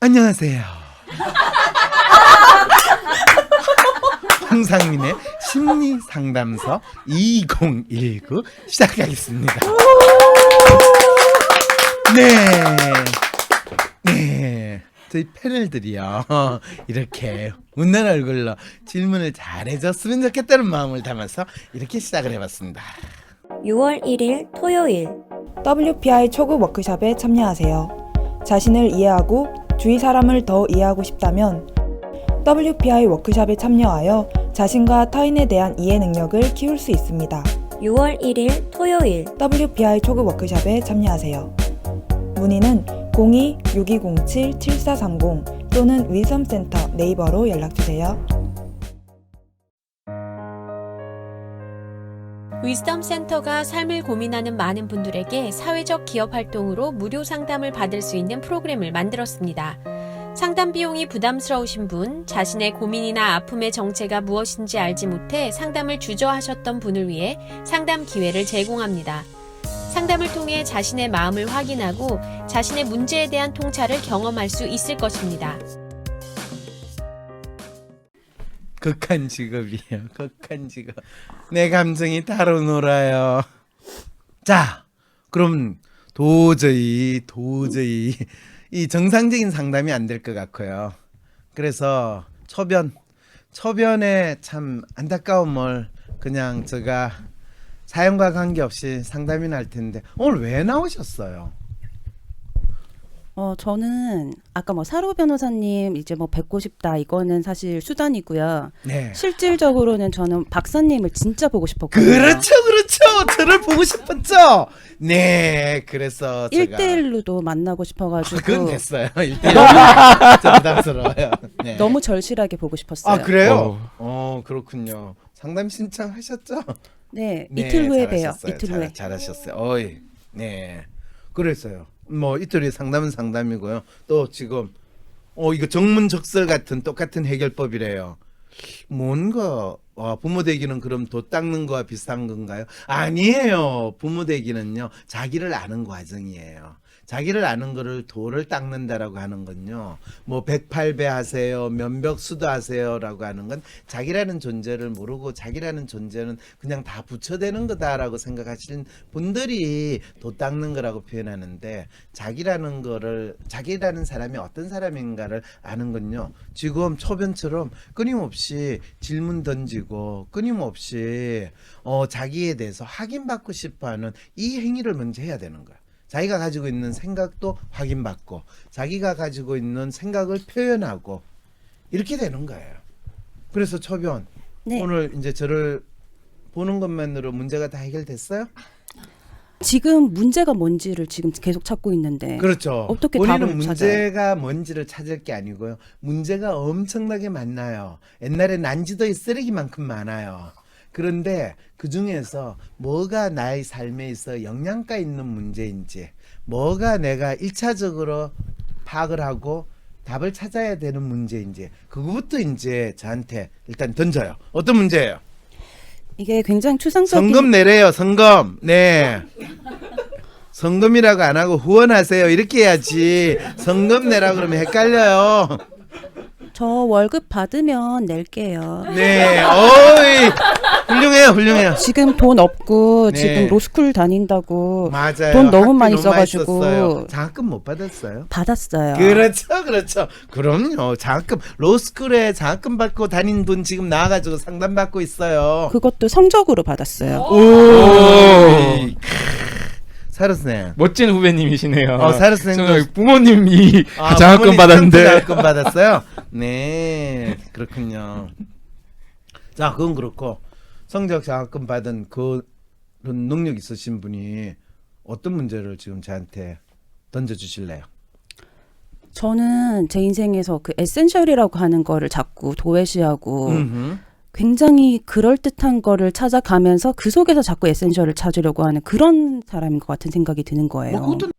안녕하세요. 황상민의 심리상담소 2019 시작하겠습니다. 네. 저희 패널들이요. 이렇게 웃는 얼굴로 질문을 잘해줬으면 좋겠다는 마음을 담아서 이렇게 시작을 해봤습니다. 6월 1일 토요일 WPI 초급 워크숍에 참여하세요. 자신을 이해하고 주위 사람을 더 이해하고 싶다면 WPI 워크숍에 참여하여 자신과 타인에 대한 이해 능력을 키울 수 있습니다. 6월 1일 토요일 WPI 초급 워크숍에 참여하세요. 문의는 02-6207-7430 또는 윌섬센터 네이버로 연락주세요. 위즈덤 센터가 삶을 고민하는 많은 분들에게 사회적 기업 활동으로 무료 상담을 받을 수 있는 프로그램을 만들었습니다. 상담 비용이 부담스러우신 분, 자신의 고민이나 아픔의 정체가 무엇인지 알지 못해 상담을 주저하셨던 분을 위해 상담 기회를 제공합니다. 상담을 통해 자신의 마음을 확인하고 자신의 문제에 대한 통찰을 경험할 수 있을 것입니다. 극한 직업이에요. 극한 직업. 내 감정이 따로 놀아요. 자, 그럼 도저히 이 정상적인 상담이 안 될 것 같고요. 그래서 초변에 참 안타까움을 그냥 제가 사연과 관계없이 상담이나 할 텐데 오늘 왜 나오셨어요? 저는 아까 사로 변호사님 이제 뵙고 싶다 이거는 사실 수단이고요. 네. 실질적으로는 저는 박사님을 진짜 보고 싶었거든요. 그렇죠. 저를 보고 싶었죠. 네, 그래서 제가 1대1로도 만나고 싶어가지고 그건 됐어요. 1대1 좀 부담스러워요. 네. 너무 절실하게 보고 싶었어요. 아 그래요? 그렇군요. 상담 신청하셨죠? 네, 네, 이틀 후에 봬요. 잘하셨어요. 이틀 후에. 잘하셨어요. 어이, 네, 그랬어요. 이틀 후에 상담은 상담이고요. 또 지금 이거 정문적설 같은 똑같은 해결법이래요. 뭔가 부모 되기는 그럼 도 닦는 거와 비슷한 건가요? 아니에요. 부모 되기는요 자기를 아는 과정이에요. 자기를 아는 거를 도를 닦는다라고 하는 건요 108배 하세요, 면벽수도 하세요라고 하는 건 자기라는 존재를 모르고 자기라는 존재는 그냥 다 부처되는 거다라고 생각하시는 분들이 도 닦는 거라고 표현하는데, 자기라는 사람이 어떤 사람인가를 아는 건요 지금 초변처럼 끊임없이 질문 던지고 끊임없이 자기에 대해서 확인받고 싶어하는 이 행위를 먼저 해야 되는 거야. 자기가 가지고 있는 생각도 확인받고 자기가 가지고 있는 생각을 표현하고 이렇게 되는 거예요. 그래서 초변 네. 오늘 이제 저를 보는 것만으로 문제가 다 해결됐어요? 지금 문제가 뭔지를 지금 계속 찾고 있는데 그렇죠. 어떻게 본인은 답을 문제가 뭔지를 찾을 게 아니고요. 문제가 엄청나게 많나요. 옛날에 난지도의 쓰레기만큼 많아요. 그런데 그 중에서 뭐가 나의 삶에 있어 영양가 있는 문제인지, 뭐가 내가 1차적으로 파악을 하고 답을 찾아야 되는 문제인지, 그거부터 이제 저한테 일단 던져요. 어떤 문제예요? 이게 굉장히 추상적인 성금 내래요. 성금. 네. 성금이라고 안 하고 후원하세요 이렇게 해야지. 성금 내라 그러면 헷갈려요. 저 월급 받으면 낼게요. 네. 어이. 훌륭해요. 지금 돈 없고 네. 지금 로스쿨 다닌다고 맞아요. 돈 너무 많이 학비 너무 써가지고 썼어요. 장학금 못 받았어요? 받았어요. 그렇죠. 그럼요. 장학금, 로스쿨에 장학금 받고 다닌 분 지금 나와가지고 상담 받고 있어요. 그것도 성적으로 받았어요. 오. 사르스네. 멋진 후배님이시네요. 사르스네. 저는 부모님이 장학금 부모님 받았는데. 장학금 받았어요? 네, 그렇군요. 자, 그건 그렇고 성적 장학금 받은 그런 능력 있으신 분이 어떤 문제를 지금 저한테 던져주실래요? 저는 제 인생에서 그 에센셜이라고 하는 거를 자꾸 도외시하고 음흠. 굉장히 그럴듯한 거를 찾아가면서 그 속에서 자꾸 에센셜을 찾으려고 하는 그런 사람인 것 같은 생각이 드는 거예요. 그것도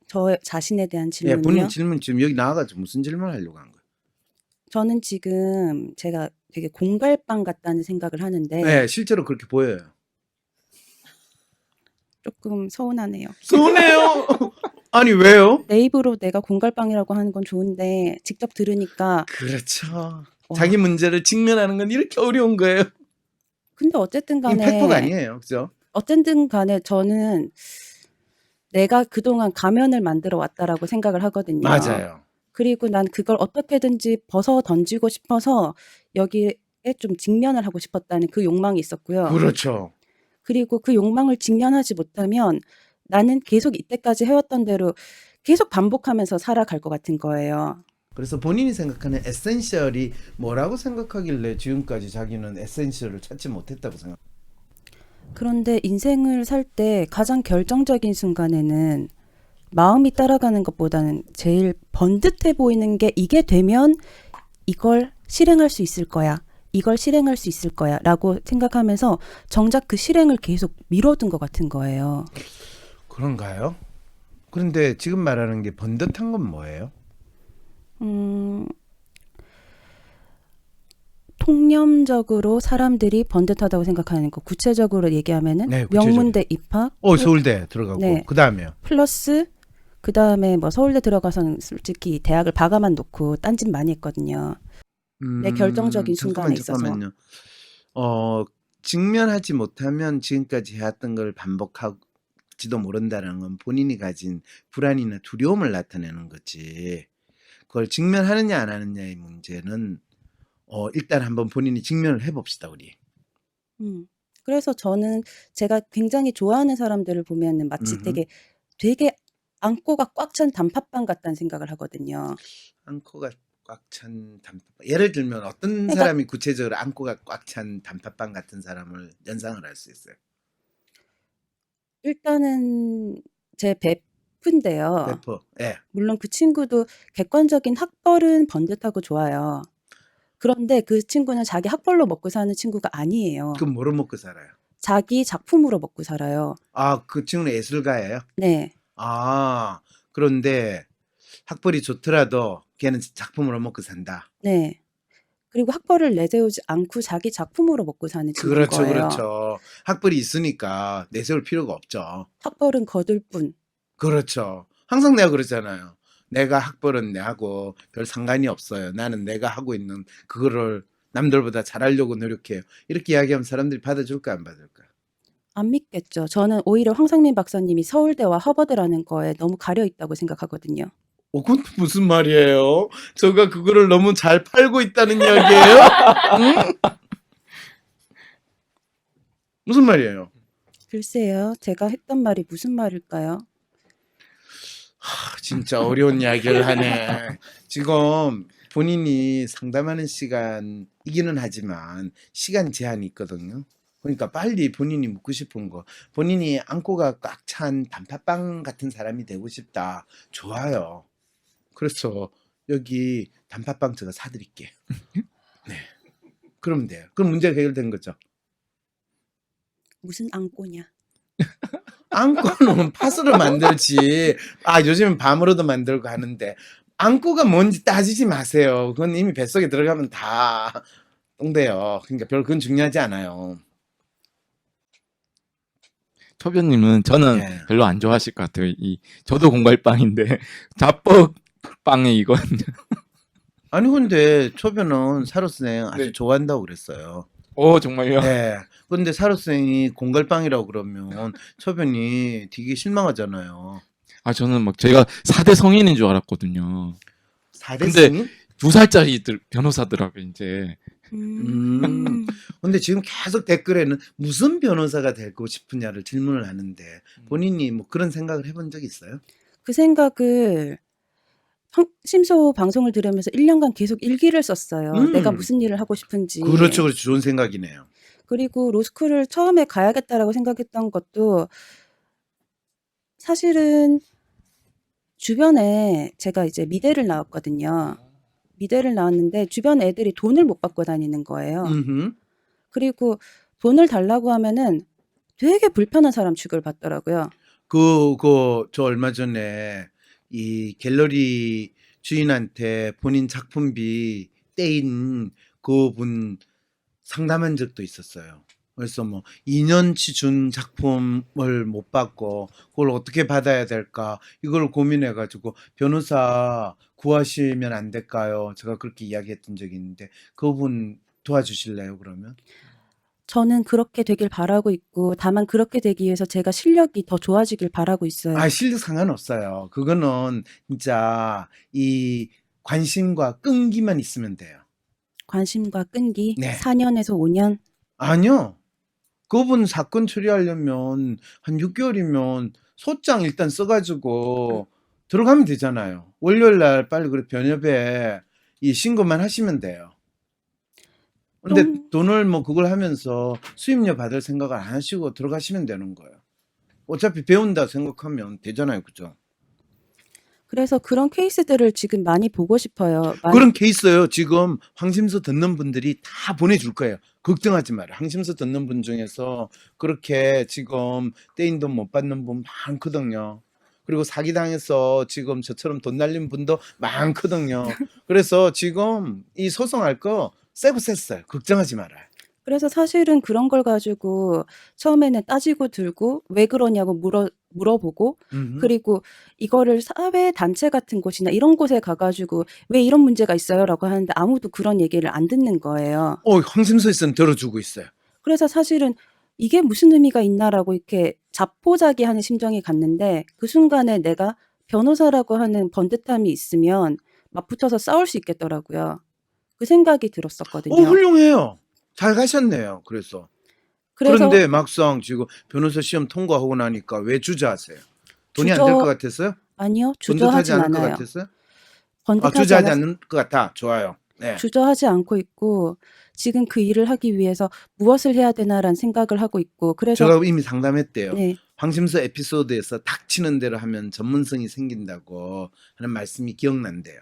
저 자신에 대한 예, 본인 질문이요. 질문 지금 여기 나와가지고 무슨 질문 하려고 한 거예요? 저는 지금 제가 되게 공갈빵 같다는 생각을 하는데 네, 실제로 그렇게 보여요. 조금 서운하네요. 서운해요. 아니 왜요? 내 입으로 내가 공갈빵이라고 하는 건 좋은데 직접 들으니까 그렇죠. 와. 자기 문제를 직면하는 건 이렇게 어려운 거예요. 근데 어쨌든 이게 간에 팩폭 아니에요, 그죠? 어쨌든 간에 저는 내가 그동안 가면을 만들어 왔다라고 생각을 하거든요. 맞아요. 그리고 난 그걸 어떻게든지 벗어 던지고 싶어서 여기에 좀 직면을 하고 싶었다는 그 욕망이 있었고요. 그렇죠. 그리고 그 욕망을 직면하지 못하면 나는 계속 이때까지 해왔던 대로 계속 반복하면서 살아갈 것 같은 거예요. 그래서 본인이 생각하는 에센셜이 뭐라고 생각하길래 지금까지 자기는 에센셜을 찾지 못했다고 생각. 그런데 인생을 살 때 가장 결정적인 순간에는 마음이 따라가는 것보다는 제일 번듯해 보이는 게 이게 되면 이걸 실행할 수 있을 거야. 이걸 실행할 수 있을 거야. 라고 생각하면서 정작 그 실행을 계속 미뤄둔 것 같은 거예요. 그런가요? 그런데 지금 말하는 게 번듯한 건 뭐예요? 통념적으로 사람들이 번듯하다고 생각하는 거. 구체적으로 얘기하면은 네, 구체적으로. 명문대 입학 서울대 들어가고 네. 그 다음에요. 플러스 그 다음에 뭐 서울대 들어가서는 솔직히 대학을 박아만 놓고 딴짓 많이 했거든요. 내 결정적인 순간에 있어서. 잠깐만요. 직면하지 못하면 지금까지 해왔던 걸 반복할지도 모른다는 건 본인이 가진 불안이나 두려움을 나타내는 거지. 그걸 직면하느냐 안 하느냐의 문제는 일단 한번 본인이 직면을 해봅시다 우리. 그래서 저는 제가 굉장히 좋아하는 사람들을 보면은 마치 되게 안고가 꽉 찬 단팥빵 같다는 생각을 하거든요. 안고가 꽉 찬 단팥빵. 예를 들면 어떤 그러니까 사람이 구체적으로 안고가 꽉 찬 단팥빵 같은 사람을 연상을 할 수 있어요? 일단은 제 베프인데요. 베프. 예. 물론 그 친구도 객관적인 학벌은 번듯하고 좋아요. 그런데 그 친구는 자기 학벌로 먹고 사는 친구가 아니에요. 그럼 뭐로 먹고 살아요? 자기 작품으로 먹고 살아요. 아, 그 친구는 예술가예요? 네. 아, 그런데 학벌이 좋더라도 걔는 작품으로 먹고 산다. 네. 그리고 학벌을 내세우지 않고 자기 작품으로 먹고 사는 친구인 그렇죠, 거예요. 그렇죠. 학벌이 있으니까 내세울 필요가 없죠. 학벌은 거둘 뿐. 그렇죠. 항상 내가 그러잖아요. 내가 학벌은 내하고 별 상관이 없어요. 나는 내가 하고 있는 그거를 남들보다 잘하려고 노력해요. 이렇게 이야기하면 사람들이 받아줄까 안 받을까? 안 믿겠죠. 저는 오히려 황상민 박사님이 서울대와 하버드라는 거에 너무 가려 있다고 생각하거든요. 그건 또 무슨 말이에요? 저가 그거를 너무 잘 팔고 있다는 이야기예요? 응? 무슨 말이에요? 글쎄요. 제가 했던 말이 무슨 말일까요? 진짜 어려운 이야기를 하네. 지금 본인이 상담하는 시간이기는 하지만 시간 제한이 있거든요. 그러니까 빨리 본인이 묻고 싶은 거. 본인이 안고가 꽉 찬 단팥빵 같은 사람이 되고 싶다. 좋아요. 그래서 여기 단팥빵 제가 사드릴게요. 네. 그러면 돼요. 그럼 문제가 해결된 거죠. 무슨 안고냐? 안고는 팥으로 만들지. 요즘은 밤으로도 만들고 하는데 안고가 뭔지 따지지 마세요. 그건 이미 뱃속에 들어가면 다 똥돼요. 그러니까 별 그건 중요하지 않아요. 초변님은 저는 네. 별로 안 좋아하실 것 같아요. 저도 공갈빵인데 자뻑빵에 이건 아니 근데 초변은 사로스행 아주 네. 좋아한다고 그랬어요. 정말요? 네. 근데 사로스행이 공갈빵이라고 그러면 초변이 되게 실망하잖아요. 저는 막 제가 4대 성인인 줄 알았거든요. 4대 근데 승인? 2살짜리 변호사더라고요, 이제. 근데 지금 계속 댓글에는 무슨 변호사가 되고 싶으냐를 질문을 하는데 본인이 뭐 그런 생각을 해본 적 있어요? 그 생각을 심소 방송을 들으면서 1년간 계속 일기를 썼어요. 내가 무슨 일을 하고 싶은지. 그렇죠, 그렇죠. 좋은 생각이네요. 그리고 로스쿨을 처음에 가야겠다라고 생각했던 것도 사실은 주변에 제가 이제 미대를 나왔거든요. 미대를 나왔는데 주변 애들이 돈을 못 받고 다니는 거예요. 그리고 돈을 달라고 하면은 되게 불편한 사람 취급을 받더라고요. 저 얼마 전에 이 갤러리 주인한테 본인 작품비 떼인 그분 상담한 적도 있었어요. 그래서 뭐 2년치 준 작품을 못 받고 그걸 어떻게 받아야 될까 이걸 고민해 가지고 변호사 구하시면 안 될까요? 제가 그렇게 이야기했던 적이 있는데 그분 도와주실래요, 그러면? 저는 그렇게 되길 바라고 있고 다만 그렇게 되기 위해서 제가 실력이 더 좋아지길 바라고 있어요. 아, 실력 상관없어요. 그거는 진짜 이 관심과 끈기만 있으면 돼요. 관심과 끈기 네. 4년에서 5년. 아니요. 그분 사건 처리하려면 한 6개월이면 소장 일단 써가지고 들어가면 되잖아요. 월요일 날 빨리 그래 변협에 이 신고만 하시면 돼요. 근데 좀- 돈을 뭐 그걸 하면서 수임료 받을 생각을 안 하시고 들어가시면 되는 거예요. 어차피 배운다 생각하면 되잖아요, 그죠? 그래서 그런 케이스들을 지금 많이 보고 싶어요. 그런 케이스요. 지금 황심서 듣는 분들이 다 보내줄 거예요. 걱정하지 마라. 황심서 듣는 분 중에서 그렇게 지금 떼인 돈 못 받는 분 많거든요. 그리고 사기당해서 지금 저처럼 돈 날린 분도 많거든요. 그래서 지금 이 소송할 거 세고 셌어요. 걱정하지 마라. 그래서 사실은 그런 걸 가지고 처음에는 따지고 들고 왜 그러냐고 물어보고 그리고 이거를 사회 단체 같은 곳이나 이런 곳에 가가지고 왜 이런 문제가 있어요라고 하는데 아무도 그런 얘기를 안 듣는 거예요. 황심서에서는 들어주고 있어요. 그래서 사실은 이게 무슨 의미가 있나라고 이렇게 자포자기하는 심정이 갔는데 그 순간에 내가 변호사라고 하는 번듯함이 있으면 맞붙어서 싸울 수 있겠더라고요. 그 생각이 들었었거든요. 훌륭해요. 잘 가셨네요. 그래서. 그래서 그런데 막상 지금 변호사 시험 통과하고 나니까 왜 주저하세요? 돈이 안 될 것 같았어요? 아니요, 번듯하지 주저하진 않을 것 않아요. 같았어요? 번듯하지 주저하지 않았- 않는 것 같아. 좋아요. 네. 주저하지 않고 있고 지금 그 일을 하기 위해서 무엇을 해야 되나라는 생각을 하고 있고 그래서 제가 이미 상담했대요. 네, 황심서 에피소드에서 닥치는 대로 하면 전문성이 생긴다고 하는 말씀이 기억난대요.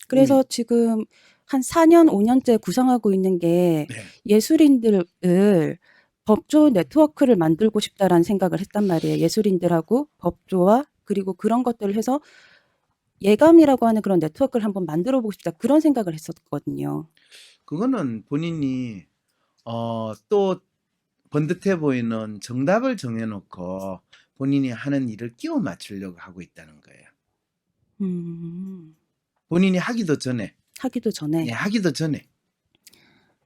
그래서 지금 한 4년, 5년째 구상하고 있는 게 네. 예술인들을 법조 네트워크를 만들고 싶다라는 생각을 했단 말이에요. 예술인들하고 법조와 그리고 그런 것들을 해서 예감이라고 하는 그런 네트워크를 한번 만들어 보고 싶다. 그런 생각을 했었거든요. 그거는 본인이 또 번듯해 보이는 정답을 정해놓고 본인이 하는 일을 끼워 맞추려고 하고 있다는 거예요. 본인이 하기도 전에. 하기도 전에 예, 하기도 전에.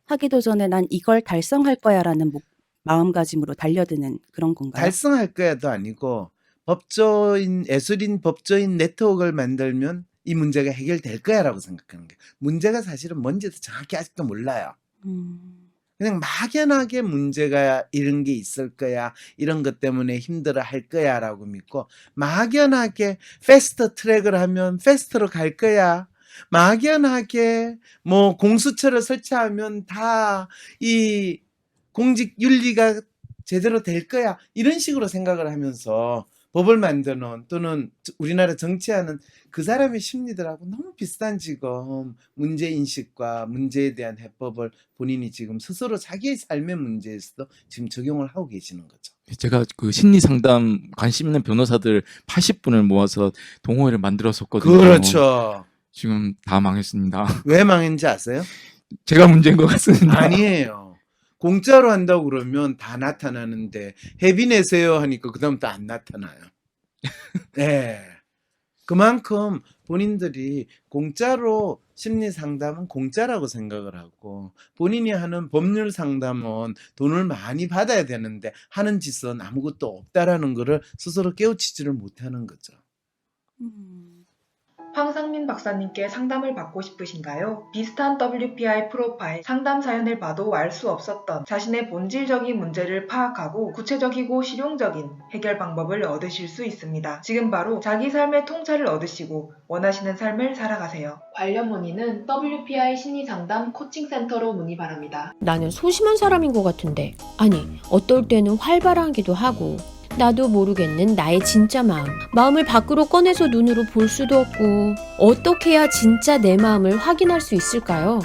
하기도 전에 난 이걸 달성할 거야라는 마음가짐으로 달려드는 그런 건가요? 달성할 거야도 아니고 예술인 법조인 네트워크를 만들면 이 문제가 해결될 거야라고 생각하는 거예요. 문제가 사실은 뭔지도 정확히 아직도 몰라요. 그냥 막연하게 문제가 이런 게 있을 거야, 이런 것 때문에 힘들어 할 거야라고 믿고 막연하게 패스트 트랙을 하면 패스트로 갈 거야. 막연하게 뭐 공수처를 설치하면 다 이 공직 윤리가 제대로 될 거야. 이런 식으로 생각을 하면서 법을 만드는 또는 우리나라 정치하는 그 사람의 심리들하고 너무 비슷한 지금 문제인식과 문제에 대한 해법을 본인이 지금 스스로 자기의 삶의 문제에서도 지금 적용을 하고 계시는 거죠. 제가 그 심리 상담 관심 있는 변호사들 80분을 모아서 동호회를 만들었었거든요. 그렇죠. 지금 다 망했습니다. 왜 망했는지 아세요? 제가 문제인 것 같습니다. 아니에요. 공짜로 한다고 그러면 다 나타나는데 회비 내세요 하니까 그다음부터 안 나타나요. 네. 그만큼 본인들이 공짜로 심리 상담은 공짜라고 생각을 하고 본인이 하는 법률 상담은 돈을 많이 받아야 되는데 하는 짓은 아무것도 없다라는 거를 스스로 깨우치지를 못하는 거죠. 황상민 박사님께 상담을 받고 싶으신가요? 비슷한 WPI 프로파일 상담 사연을 봐도 알 수 없었던 자신의 본질적인 문제를 파악하고 구체적이고 실용적인 해결 방법을 얻으실 수 있습니다. 지금 바로 자기 삶의 통찰을 얻으시고 원하시는 삶을 살아가세요. 관련 문의는 WPI 심리상담 코칭센터로 문의 바랍니다. 나는 소심한 사람인 것 같은데. 아니, 어떨 때는 활발하기도 하고. 나도 모르겠는 나의 진짜 마음을 밖으로 꺼내서 눈으로 볼 수도 없고 어떻게 해야 진짜 내 마음을 확인할 수 있을까요?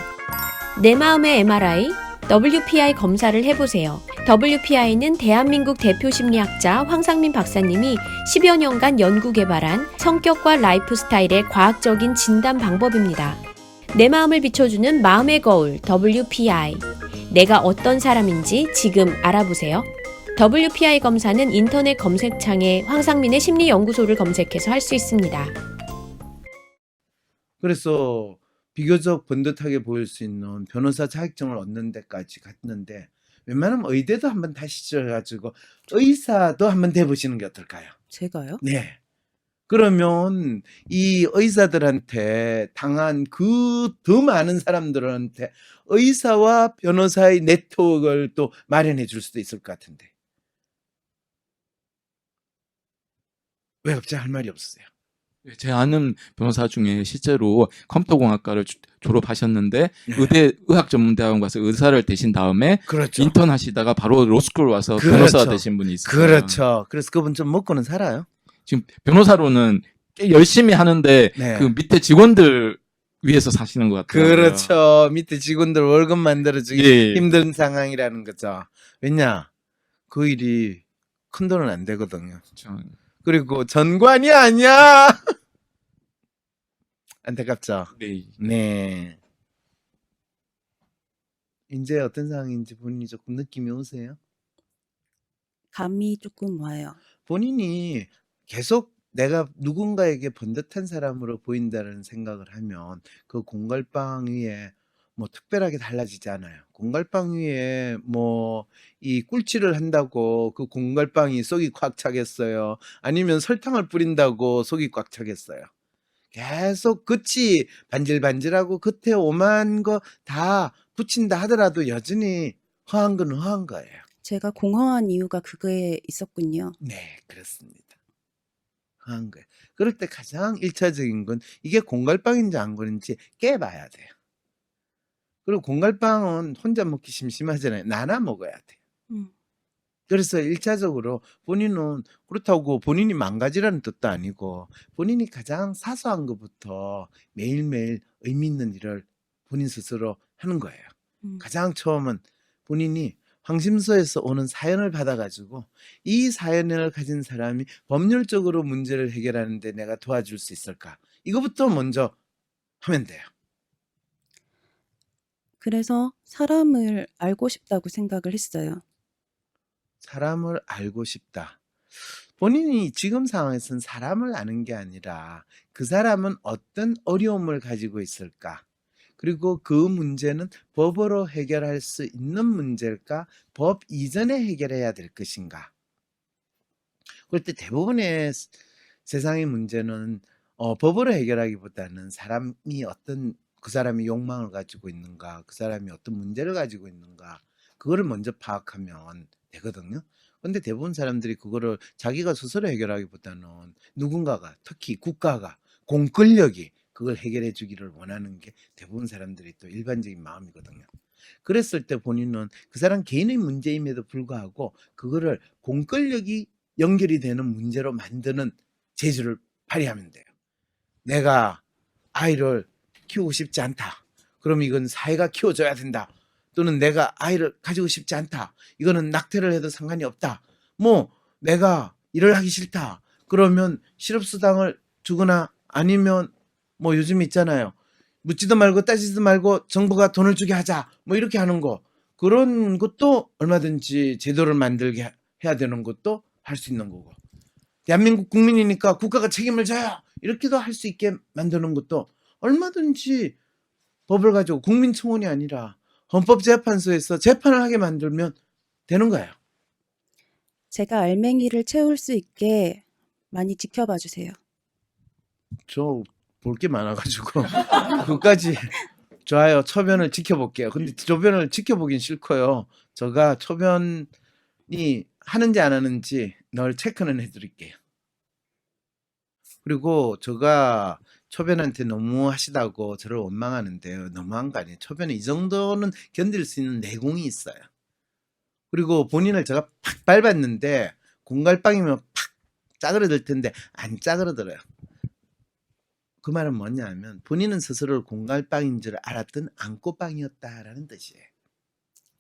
내 마음의 MRI, WPI 검사를 해보세요. WPI는 대한민국 대표 심리학자 황상민 박사님이 10여 년간 연구 개발한 성격과 라이프 스타일의 과학적인 진단 방법입니다. 내 마음을 비춰주는 마음의 거울 WPI. 내가 어떤 사람인지 지금 알아보세요. WPI 검사는 인터넷 검색창에 황상민의 심리연구소를 검색해서 할 수 있습니다. 그래서 비교적 번듯하게 보일 수 있는 변호사 자격증을 얻는 데까지 갔는데 웬만하면 의대도 한번 다시 해가지고 의사도 한번 돼보시는 게 어떨까요? 제가요? 네. 그러면 이 의사들한테 당한 그 더 많은 사람들한테 의사와 변호사의 네트워크를 또 마련해 줄 수도 있을 것 같은데. 왜 갑자기 할 말이 없으세요? 제 아는 변호사 중에 실제로 컴퓨터공학과를 졸업하셨는데 네. 의대 의학전문대학원 가서 의사를 되신 다음에 그렇죠. 인턴 하시다가 바로 로스쿨 와서 그렇죠. 변호사가 되신 분이 있어요. 그렇죠. 그래서 그분 좀 먹고는 살아요. 지금 변호사로는 꽤 열심히 하는데 네. 그 밑에 직원들 위해서 사시는 것 같아요. 그렇죠. 밑에 직원들 월급 만들어주기 예. 힘든 상황이라는 거죠. 왜냐? 그 일이 큰 돈은 안 되거든요. 그렇죠. 그리고 전관이 아니야. 안타깝죠. 네. 네. 이제 어떤 상황인지 본인이 조금 느낌이 오세요? 감이 조금 와요. 본인이 계속 내가 누군가에게 번듯한 사람으로 보인다는 생각을 하면 그 공갈빵 위에 뭐 특별하게 달라지지 않아요. 공갈빵 위에 뭐 이 꿀칠을 한다고 그 공갈빵이 속이 꽉 차겠어요? 아니면 설탕을 뿌린다고 속이 꽉 차겠어요? 계속 끝이 반질반질하고 끝에 오만 거 다 붙인다 하더라도 여전히 허한 건 허한 거예요. 제가 공허한 이유가 그거에 있었군요. 네, 그렇습니다. 허한 거예요. 그럴 때 가장 1차적인 건 이게 공갈빵인지 안 그런지 깨봐야 돼요. 그리고 공갈빵은 혼자 먹기 심심하잖아요. 나눠 먹어야 돼요. 그래서 1차적으로 본인은 그렇다고 본인이 망가지라는 뜻도 아니고 본인이 가장 사소한 것부터 매일매일 의미 있는 일을 본인 스스로 하는 거예요. 가장 처음은 본인이 황심소에서 오는 사연을 받아가지고 이 사연을 가진 사람이 법률적으로 문제를 해결하는데 내가 도와줄 수 있을까? 이거부터 먼저 하면 돼요. 그래서 사람을 알고 싶다고 생각을 했어요. 사람을 알고 싶다. 본인이 지금 상황에서는 사람을 아는 게 아니라 그 사람은 어떤 어려움을 가지고 있을까? 그리고 그 문제는 법으로 해결할 수 있는 문제일까? 법 이전에 해결해야 될 것인가? 그럴 때 대부분의 세상의 문제는 법으로 해결하기보다는 사람이 어떤 그 사람이 욕망을 가지고 있는가? 그 사람이 어떤 문제를 가지고 있는가? 그거를 먼저 파악하면 되거든요. 근데 대부분 사람들이 그거를 자기가 스스로 해결하기보다는 누군가가, 특히 국가가, 공권력이 그걸 해결해 주기를 원하는 게 대부분 사람들이 또 일반적인 마음이거든요. 그랬을 때 본인은 그 사람 개인의 문제임에도 불구하고 그거를 공권력이 연결이 되는 문제로 만드는 재주를 발휘하면 돼요. 내가 아이를 키우고 싶지 않다. 그럼 이건 사회가 키워줘야 된다. 또는 내가 아이를 가지고 싶지 않다. 이거는 낙태를 해도 상관이 없다. 뭐 내가 일을 하기 싫다. 그러면 실업수당을 주거나 아니면 뭐 요즘 있잖아요. 묻지도 말고 따지지도 말고 정부가 돈을 주게 하자. 뭐 이렇게 하는 거. 그런 것도 얼마든지 제도를 만들게 해야 되는 것도 할 수 있는 거고. 대한민국 국민이니까 국가가 책임을 져요. 이렇게도 할 수 있게 만드는 것도 얼마든지 법을 가지고 국민청원이 아니라 헌법재판소에서 재판을 하게 만들면 되는 거예요. 제가 알맹이를 채울 수 있게 많이 지켜봐 주세요. 저 볼 게 많아가지고 그까지 좋아요. 초변을 지켜볼게요. 근데 초변을 지켜보긴 싫고요. 제가 초변이 하는지 안 하는지 늘 체크는 해드릴게요. 그리고 제가 초변한테 너무 하시다고 저를 원망하는데요. 너무한 거 아니에요. 초변에 이 정도는 견딜 수 있는 내공이 있어요. 그리고 본인을 제가 팍 밟았는데 공갈빵이면 팍 짜그러들 텐데 안 짜그러들어요. 그 말은 뭐냐면 본인은 스스로를 공갈빵인 줄 알았던 안고빵이었다라는 뜻이에요.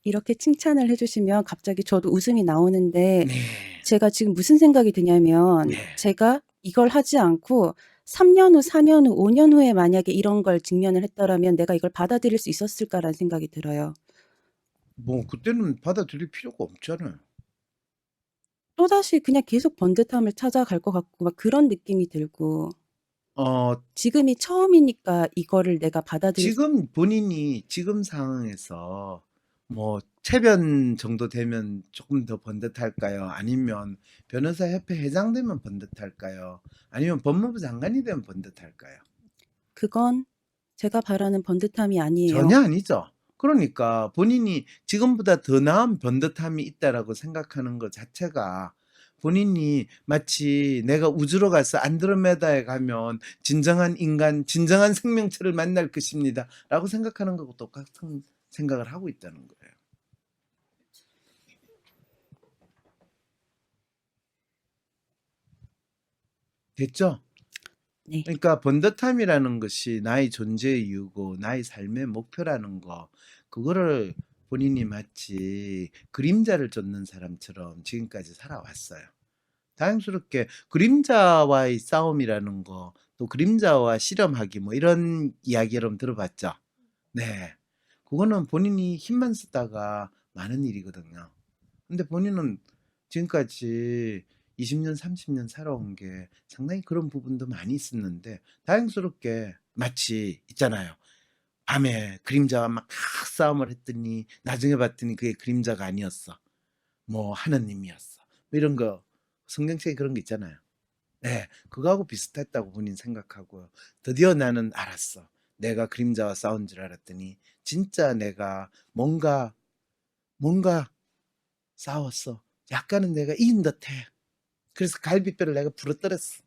이렇게 칭찬을 해주시면 갑자기 저도 웃음이 나오는데 네. 제가 지금 무슨 생각이 드냐면 네. 제가 이걸 하지 않고 3년 후, 4년 후, 5년 후에 만약에 이런 걸 직면을 했더라면 내가 이걸 받아들일 수 있었을까라는 생각이 들어요. 뭐 그때는 받아들일 필요가 없잖아요. 또다시 그냥 계속 번듯함을 찾아갈 것 같고 막 그런 느낌이 들고 어 지금이 처음이니까 이거를 내가 받아들일 수 지금 본인이 지금 상황에서 뭐 체변 정도 되면 조금 더 번듯할까요? 아니면 변호사 협회 회장 되면 번듯할까요? 아니면 법무부 장관이 되면 번듯할까요? 그건 제가 바라는 번듯함이 아니에요. 전혀 아니죠. 그러니까 본인이 지금보다 더 나은 번듯함이 있다라고 생각하는 것 자체가 본인이 마치 내가 우주로 가서 안드로메다에 가면 진정한 인간, 진정한 생명체를 만날 것입니다. 라고 생각하는 것과 똑같은 생각을 하고 있다는 거예요. 됐죠? 네. 그러니까 번듯함이라는 것이 나의 존재의 이유고 나의 삶의 목표라는 거, 그거를 본인이 마치 그림자를 쫓는 사람처럼 지금까지 살아왔어요. 다행스럽게 그림자와의 싸움이라는 거, 또 그림자와 실험하기 뭐 이런 이야기 여러분 들어봤죠? 네. 그거는 본인이 힘만 쓰다가 많은 일이거든요. 근데 본인은 지금까지 20년, 30년 살아온 게 상당히 그런 부분도 많이 있었는데 다행스럽게 마치 있잖아요. 밤에 그림자와 막 싸움을 했더니 나중에 봤더니 그게 그림자가 아니었어. 뭐 하느님이었어. 뭐 이런 거 성경책에 그런 거 있잖아요. 네, 그거하고 비슷했다고 본인 생각하고요. 드디어 나는 알았어. 내가 그림자와 싸운 줄 알았더니 진짜 내가 뭔가 싸웠어. 약간은 내가 이긴 듯해. 그래서 갈비뼈를 내가 부러뜨렸어.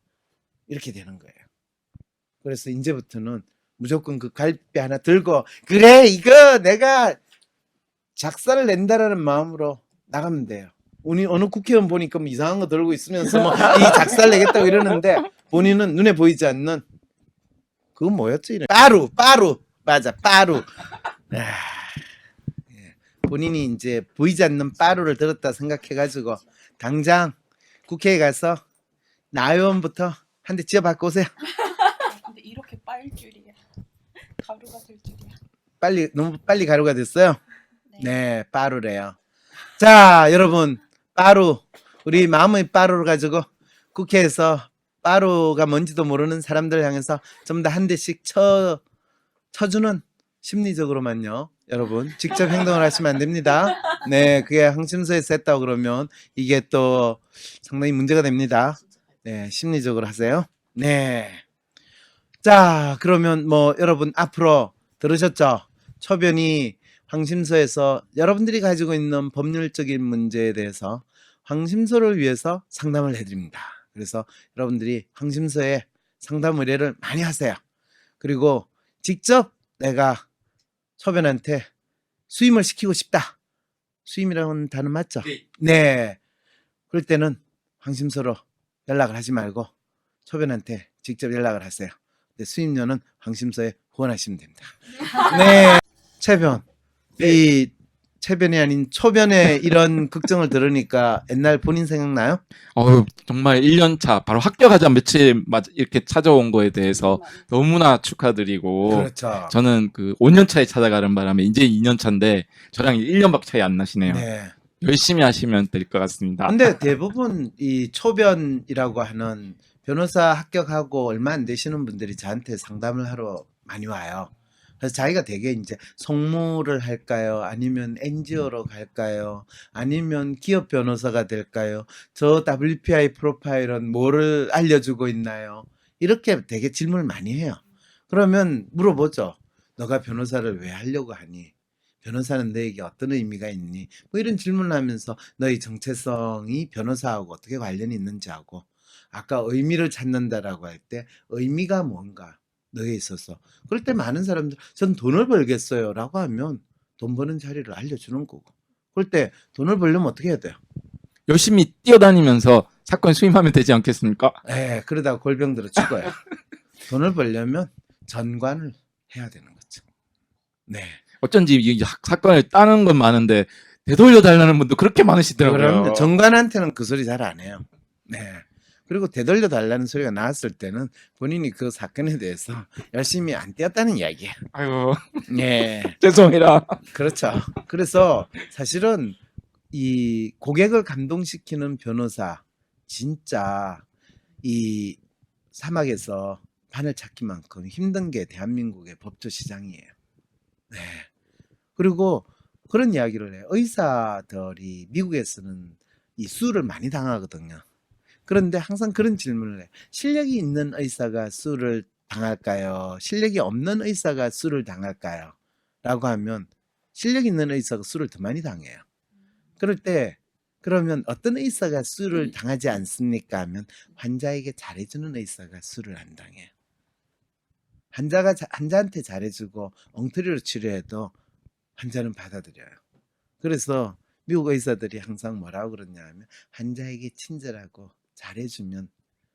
이렇게 되는 거예요. 그래서 이제부터는 무조건 그 갈비뼈 하나 들고 그래 이거 내가 작사를 낸다라는 마음으로 나가면 돼요. 어느 국회의원 보니까 뭐 이상한 거 들고 있으면서 뭐 이 작사를 내겠다고 이러는데 본인은 눈에 보이지 않는 그건 뭐였지? 이래. 빠루 맞아 빠루. 본인이 이제 보이지 않는 빠루를 들었다 생각해가지고 당장 국회에 가서 나 의원부터 한 대 쥐어받고 오세요. 근데 이렇게 빨 줄이야. 가루가 될 줄이야. 너무 빨리 가루가 됐어요. 네, 빠루래요. 자, 여러분, 빠루, 우리 마음의 빠루를 가지고 국회에서 빠루가 뭔지도 모르는 사람들 향해서 좀 더 한 대씩 쳐주는 심리적으로만요. 여러분, 직접 행동을 하시면 안 됩니다. 네, 그게 항심소에서 했다고 그러면 이게 또 상당히 문제가 됩니다. 네, 심리적으로 하세요. 네. 자, 그러면 뭐 여러분 앞으로 들으셨죠? 초변이 황심소에서 여러분들이 가지고 있는 법률적인 문제에 대해서 황심소를 위해서 상담을 해드립니다. 그래서 여러분들이 황심소에 상담 의뢰를 많이 하세요. 그리고 직접 내가 초변한테 수임을 시키고 싶다. 수임이라는 단어 맞죠? 네. 그럴 때는 황심소로 연락을 하지 말고 초변한테 직접 연락을 하세요. 근데 수임료는 황심소에 후원하시면 됩니다. 네. 채변. 이 채변이 아닌 초변에 이런 걱정을 들으니까 옛날 본인 생각나요? 정말 1년차 바로 합격하자 며칠 이렇게 찾아온 거에 대해서 너무나 축하드리고 그렇죠. 저는 그 5년차에 찾아가는 바람에 이제 2년차인데 저랑 1년밖에 차이 안 나시네요. 네. 열심히 하시면 될 것 같습니다. 근데 대부분 이 초변이라고 하는 변호사 합격하고 얼마 안 되시는 분들이 저한테 상담을 하러 많이 와요. 그래서 자기가 되게 이제 송무를 할까요? 아니면 NGO로 갈까요? 아니면 기업 변호사가 될까요? 저 WPI 프로파일은 뭐를 알려주고 있나요? 이렇게 되게 질문을 많이 해요. 그러면 물어보죠. 너가 변호사를 왜 하려고 하니? 변호사는 너에게 어떤 의미가 있니? 뭐 이런 질문을 하면서 너의 정체성이 변호사하고 어떻게 관련이 있는지 하고, 아까 의미를 찾는다라고 할 때 의미가 뭔가 너에 있어서, 그럴 때 많은 사람들 전 돈을 벌겠어요 라고 하면 돈 버는 자리를 알려주는 거고, 그럴 때 돈을 벌려면 어떻게 해야 돼요? 열심히 뛰어다니면서 사건 수임하면 되지 않겠습니까? 그러다가 골병 들어 죽어요. 돈을 벌려면 전관을 해야 되는 거죠. 네. 어쩐지 이 사건을 따는 건 많은데 되돌려 달라는 분도 그렇게 많으시더라고요. 그럼 전관한테는 그 소리 잘 안 해요. 네. 그리고 되돌려 달라는 소리가 나왔을 때는 본인이 그 사건에 대해서 열심히 안 뛰었다는 이야기예요. 아이고 예. 죄송해라. 그렇죠. 그래서 사실은 이 고객을 감동시키는 변호사 진짜 이 사막에서 바늘 찾기만큼 힘든 게 대한민국의 법조 시장이에요. 네. 그리고 그런 이야기를 해요. 의사들이 미국에서는 이 수를 많이 당하거든요. 그런데 항상 그런 질문을 해요. 실력이 있는 의사가 수를 당할까요? 실력이 없는 의사가 수를 당할까요? 라고 하면 실력 있는 의사가 수를 더 많이 당해요. 그럴 때 그러면 어떤 의사가 수를 당하지 않습니까? 하면 환자에게 잘해주는 의사가 수를 안 당해요. 환자한테 잘해주고 엉터리로 치료해도 환자는 받아들여요. 그래서 미국 의사들이 항상 뭐라고 그러냐 하면 환자에게 친절하고 잘해주면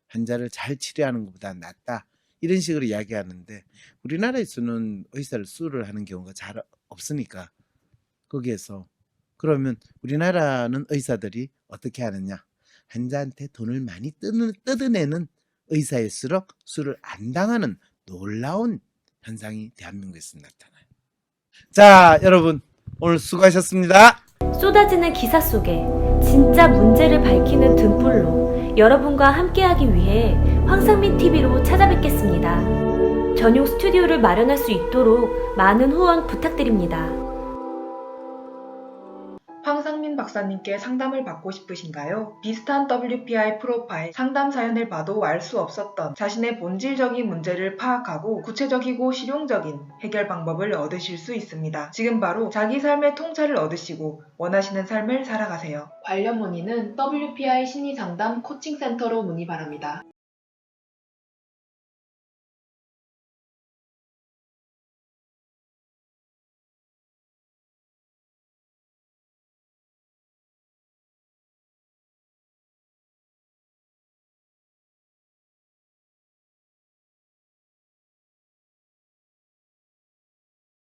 환자를 잘 치료하는 것보다 낫다. 이런 식으로 이야기하는데 우리나라에서는 의사를 수를 하는 경우가 잘 없으니까 거기에서 그러면 우리나라는 의사들이 어떻게 하느냐? 환자한테 돈을 많이 뜯어내는 의사일수록 수를 안 당하는 놀라운 현상이 대한민국에서 나타나요. 자, 여러분 오늘 수고하셨습니다. 쏟아지는 기사 속에 진짜 문제를 밝히는 등불로 여러분과 함께하기 위해 황상민 TV로 찾아뵙겠습니다. 전용 스튜디오를 마련할 수 있도록 많은 후원 부탁드립니다. 황상민 박사님께 상담을 받고 싶으신가요? 비슷한 WPI 프로파일 상담 사연을 봐도 알 수 없었던 자신의 본질적인 문제를 파악하고 구체적이고 실용적인 해결 방법을 얻으실 수 있습니다. 지금 바로 자기 삶의 통찰을 얻으시고 원하시는 삶을 살아가세요. 관련 문의는 WPI 심리상담 코칭센터로 문의 바랍니다.